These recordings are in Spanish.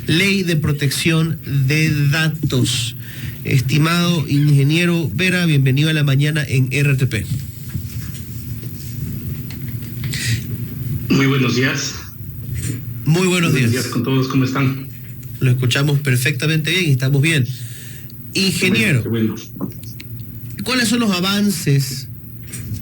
Ley de Protección de Datos. Estimado ingeniero Vera, bienvenido a la mañana en RTP. Muy buenos días. Muy buenos días. Buenos días con todos, ¿cómo están? Lo escuchamos perfectamente bien y estamos bien. Ingeniero, Qué bueno. ¿Cuáles son los avances,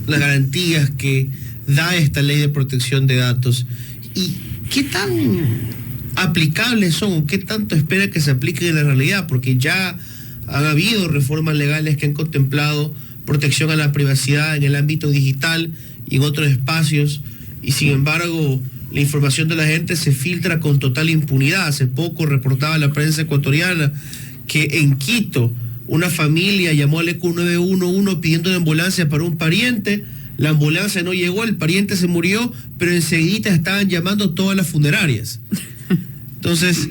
las garantías que da esta ley de protección de datos? ¿Y qué tan aplicables son? ¿Qué tanto espera que se apliquen en la realidad? Porque ya han habido reformas legales que han contemplado protección a la privacidad en el ámbito digital y en otros espacios, y sin embargo la información de la gente se filtra con total impunidad. Hace poco reportaba la prensa ecuatoriana que en Quito una familia llamó al ECU 911 pidiendo una ambulancia para un pariente. La ambulancia no llegó, el pariente se murió, pero enseguida estaban llamando todas las funerarias. Entonces,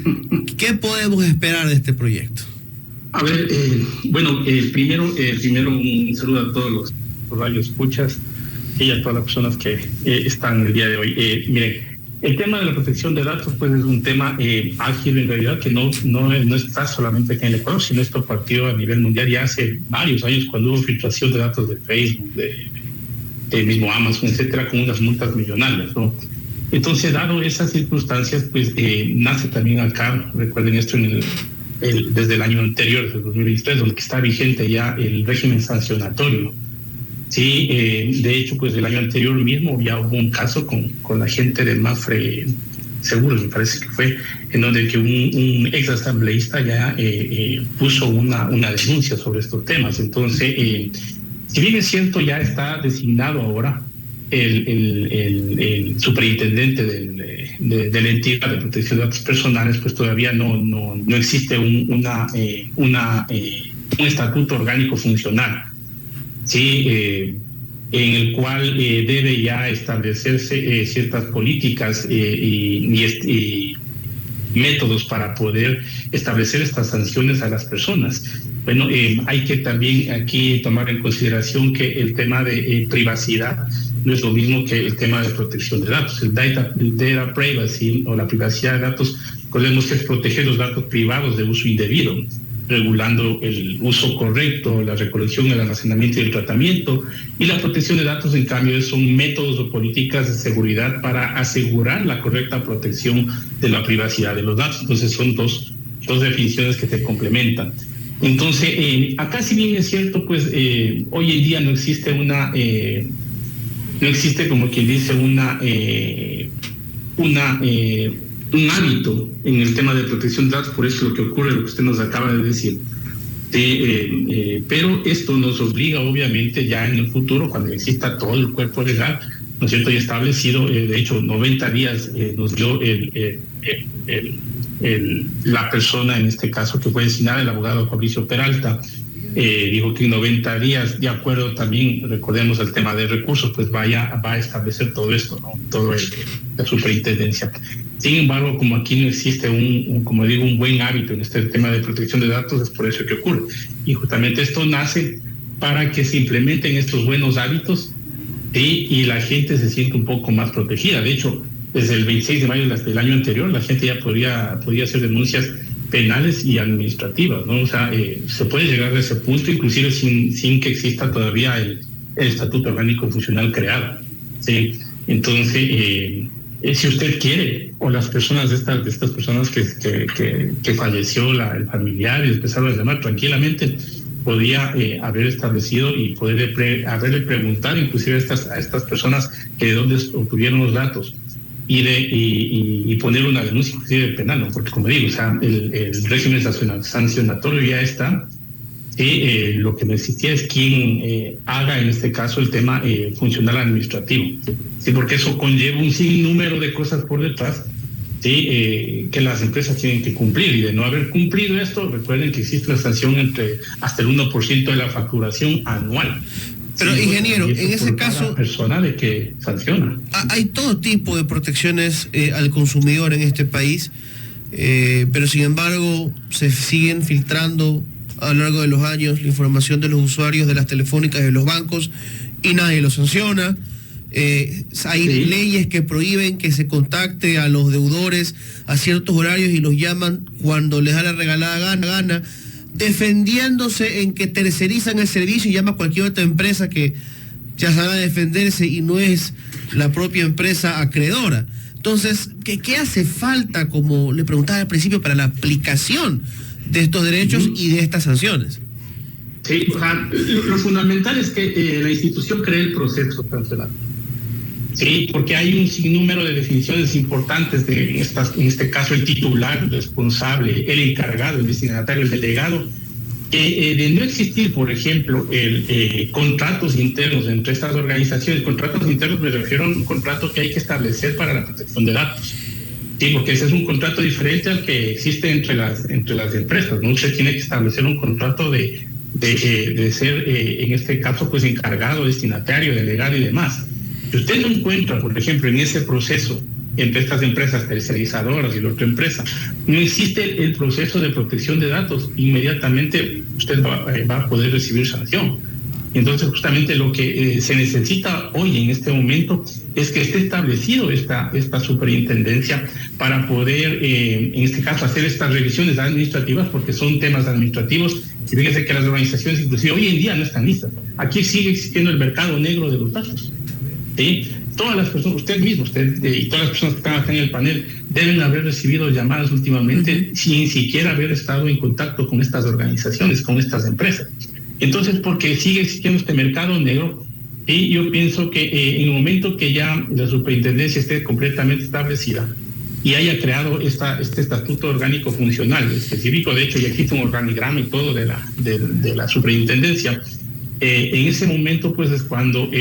¿qué podemos esperar de este proyecto? A ver, primero un saludo a todos los radioescuchas y a todas las personas que están el día de hoy. Miren, el tema de la protección de datos pues es un tema ágil en realidad, que no está solamente aquí en el Ecuador, sino esto partió a nivel mundial ya hace varios años, cuando hubo filtración de datos de Facebook, de mismo Amazon, etcétera, con unas multas millonarias, ¿no? Entonces, dado esas circunstancias, pues nace también acá, recuerden esto, desde el año anterior, desde el 2023, donde está vigente ya el régimen sancionatorio. Sí, de hecho, pues el año anterior mismo ya hubo un caso con la gente de Mafre Seguros, me parece que fue, en donde que un ex asambleísta ya puso una denuncia sobre estos temas. Entonces, si bien es cierto, ya está designado ahora el superintendente de la entidad de protección de datos personales, pues todavía no existe un estatuto orgánico funcional, ¿sí? En el cual debe ya establecerse ciertas políticas y métodos para poder establecer estas sanciones a las personas. Bueno, hay que también aquí tomar en consideración que el tema de privacidad no es lo mismo que el tema de protección de datos. El data privacy o la privacidad de datos, recordemos que es proteger los datos privados de uso indebido, regulando el uso correcto, la recolección, el almacenamiento y el tratamiento. Y la protección de datos, en cambio, son métodos o políticas de seguridad para asegurar la correcta protección de la privacidad de los datos. Entonces son dos definiciones que se complementan. Entonces, acá, si bien es cierto, pues hoy en día no existe como quien dice un hábito en el tema de protección de datos, por eso lo que ocurre, lo que usted nos acaba de decir. Pero esto nos obliga, obviamente, ya en el futuro, cuando exista todo el cuerpo legal, ¿no es cierto?, ya establecido, de hecho, 90 días nos dio la persona, en este caso, que fue designada, el abogado Fabricio Peralta, dijo que en 90 días, de acuerdo también, recordemos el tema de recursos, pues va a establecer todo esto, ¿no? Todo la superintendencia. Sin embargo, como aquí no existe un buen hábito en este tema de protección de datos, es por eso que ocurre. Y justamente esto nace para que se implementen estos buenos hábitos y la gente se siente un poco más protegida. De hecho, desde el 26 de mayo del año anterior, la gente ya podía hacer denuncias penales y administrativas, ¿no? O sea, se puede llegar a ese punto, inclusive sin que exista todavía el estatuto orgánico funcional creado, ¿sí? Entonces, si usted quiere, o las personas de estas personas que falleció el familiar y empezaron a llamar tranquilamente, podía haber establecido y haberle preguntar inclusive a estas personas que de dónde obtuvieron los datos y poner una denuncia inclusive penal, ¿no? Porque como digo, o sea, el régimen sancionatorio ya está. Lo que necesita es quien haga en este caso el tema funcional administrativo, ¿sí? Porque eso conlleva un sinnúmero de cosas por detrás, ¿sí? Que las empresas tienen que cumplir, y de no haber cumplido esto, recuerden que existe la sanción hasta el 1% de la facturación anual. Pero, sí, ingeniero, en ese caso, persona de que sanciona. Hay todo tipo de protecciones al consumidor en este país, pero sin embargo se siguen filtrando a lo largo de los años la información de los usuarios de las telefónicas y de los bancos y nadie los sanciona. Hay leyes que prohíben que se contacte a los deudores a ciertos horarios y los llaman cuando les da la regalada gana, defendiéndose en que tercerizan el servicio y llama a cualquier otra empresa que ya sabrá defenderse y no es la propia empresa acreedora. Entonces, ¿qué hace falta, como le preguntaba al principio, para la aplicación de estos derechos y de estas sanciones? Sí, o sea, lo fundamental es que la institución cree el proceso cancelado. Sí, porque hay un sinnúmero de definiciones importantes en este caso el titular, el responsable, el encargado, el destinatario, el delegado. De no existir, por ejemplo, contratos internos entre estas organizaciones, contratos internos me refiero a un contrato que hay que establecer para la protección de datos. Sí, porque ese es un contrato diferente al que existe entre las empresas, ¿no? Usted tiene que establecer un contrato de ser, en este caso, pues encargado, destinatario, delegado y demás. Si usted no encuentra, por ejemplo, en ese proceso entre estas empresas tercerizadoras y la otra empresa, no existe el proceso de protección de datos, inmediatamente usted va a poder recibir sanción. Entonces, justamente lo que se necesita hoy en este momento es que esté establecido esta superintendencia para poder, en este caso, hacer estas revisiones administrativas, porque son temas administrativos. Y fíjese que las organizaciones, inclusive hoy en día, no están listas. Aquí sigue existiendo el mercado negro de los datos. ¿Sí? Todas las personas, usted mismo, y todas las personas que están acá en el panel, deben haber recibido llamadas últimamente sin siquiera haber estado en contacto con estas organizaciones, con estas empresas. Entonces, porque sigue existiendo este mercado negro, y yo pienso que en el momento que ya la superintendencia esté completamente establecida y haya creado este estatuto orgánico funcional específico, de hecho ya existe un organigrama y todo de la superintendencia, en ese momento pues es cuando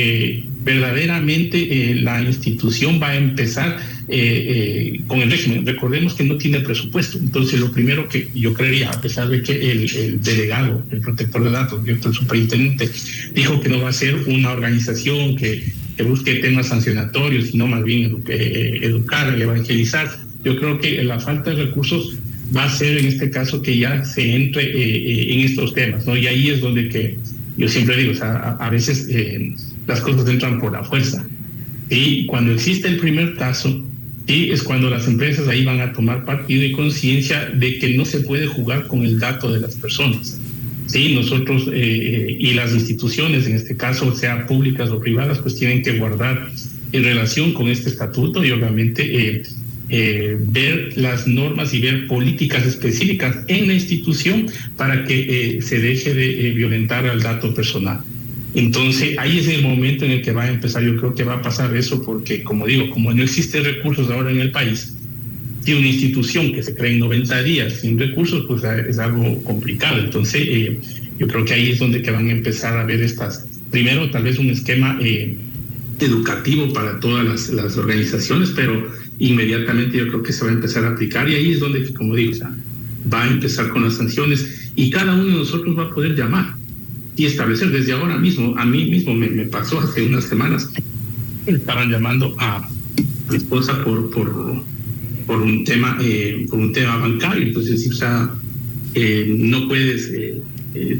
verdaderamente la institución va a empezar con el régimen. Recordemos que no tiene presupuesto, entonces lo primero que yo creería, a pesar de que el delegado, el protector de datos, el superintendente, dijo que no va a ser una organización que busque temas sancionatorios, sino más bien educar, evangelizar. Yo creo que la falta de recursos va a ser en este caso que ya se entre en estos temas, ¿no? Y ahí es donde que yo siempre digo, o sea, a veces las cosas entran por la fuerza. Y cuando existe el primer caso, sí, es cuando las empresas ahí van a tomar partido y conciencia de que no se puede jugar con el dato de las personas. Sí, nosotros y las instituciones, en este caso, sea públicas o privadas, pues tienen que guardar en relación con este estatuto y obviamente ver las normas y ver políticas específicas en la institución para que se deje de violentar al dato personal. Entonces, ahí es el momento en el que va a empezar. Yo creo que va a pasar eso porque, como digo, como no existen recursos ahora en el país, y una institución que se crea en 90 días sin recursos, pues es algo complicado. Entonces, yo creo que ahí es donde que van a empezar a ver primero tal vez un esquema educativo para todas las organizaciones, pero inmediatamente yo creo que se va a empezar a aplicar y ahí es donde, como digo, o sea, va a empezar con las sanciones y cada uno de nosotros va a poder llamar y establecer desde ahora mismo. A mí mismo me pasó hace unas semanas, estaban llamando a mi esposa por un tema bancario, entonces, o sea, no puedes,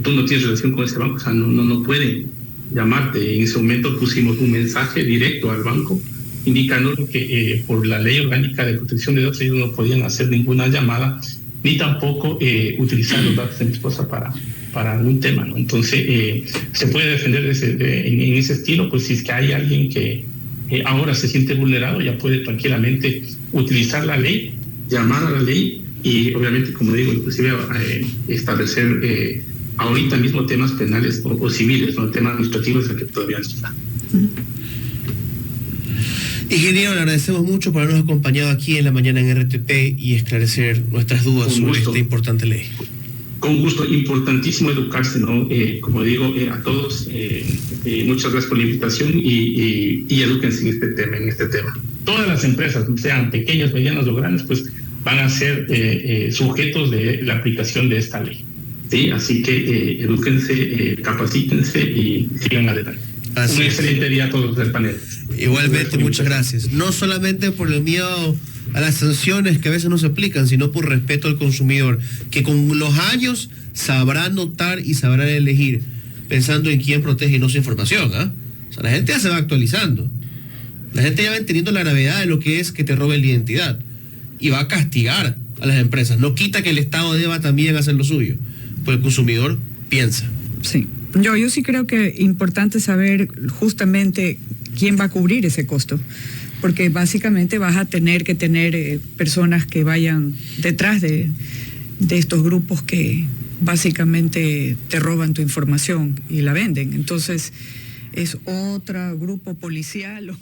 tú no tienes relación con ese banco, o sea, no pueden llamarte. En ese momento pusimos un mensaje directo al banco indicando que por la ley orgánica de protección de datos ellos no podían hacer ninguna llamada ni tampoco utilizar los datos de mi esposa para algún tema, ¿no? Entonces se puede defender en ese estilo, pues si es que hay alguien que ahora se siente vulnerado, ya puede tranquilamente utilizar la ley, llamar a la ley y obviamente, como digo, inclusive establecer ahorita mismo temas penales o civiles, ¿no? Temas administrativos en que todavía no está. Ingeniero, le agradecemos mucho por habernos acompañado aquí en la mañana en RTP y esclarecer nuestras dudas sobre esta importante ley. Con gusto, importantísimo educarse, ¿no? Como digo, a todos, muchas gracias por la invitación y edúquense en este tema. Todas las empresas, sean pequeñas, medianas o grandes, pues van a ser sujetos de la aplicación de esta ley. ¿Sí? Así que edúquense, capacítense y sigan adelante. Un excelente día a todos del panel. Igualmente, muchas gracias. No solamente por el miedo a las sanciones que a veces no se aplican, sino por respeto al consumidor, que con los años sabrá notar y sabrá elegir, pensando en quién protege y no su información, ¿ah? O sea, la gente ya se va actualizando. La gente ya va entendiendo la gravedad de lo que es que te roben la identidad y va a castigar a las empresas. No quita que el Estado deba también hacer lo suyo, pues el consumidor piensa. Sí, yo sí creo que es importante saber justamente quién va a cubrir ese costo, porque básicamente vas a tener que tener personas que vayan detrás de estos grupos que básicamente te roban tu información y la venden. Entonces es otro grupo policial.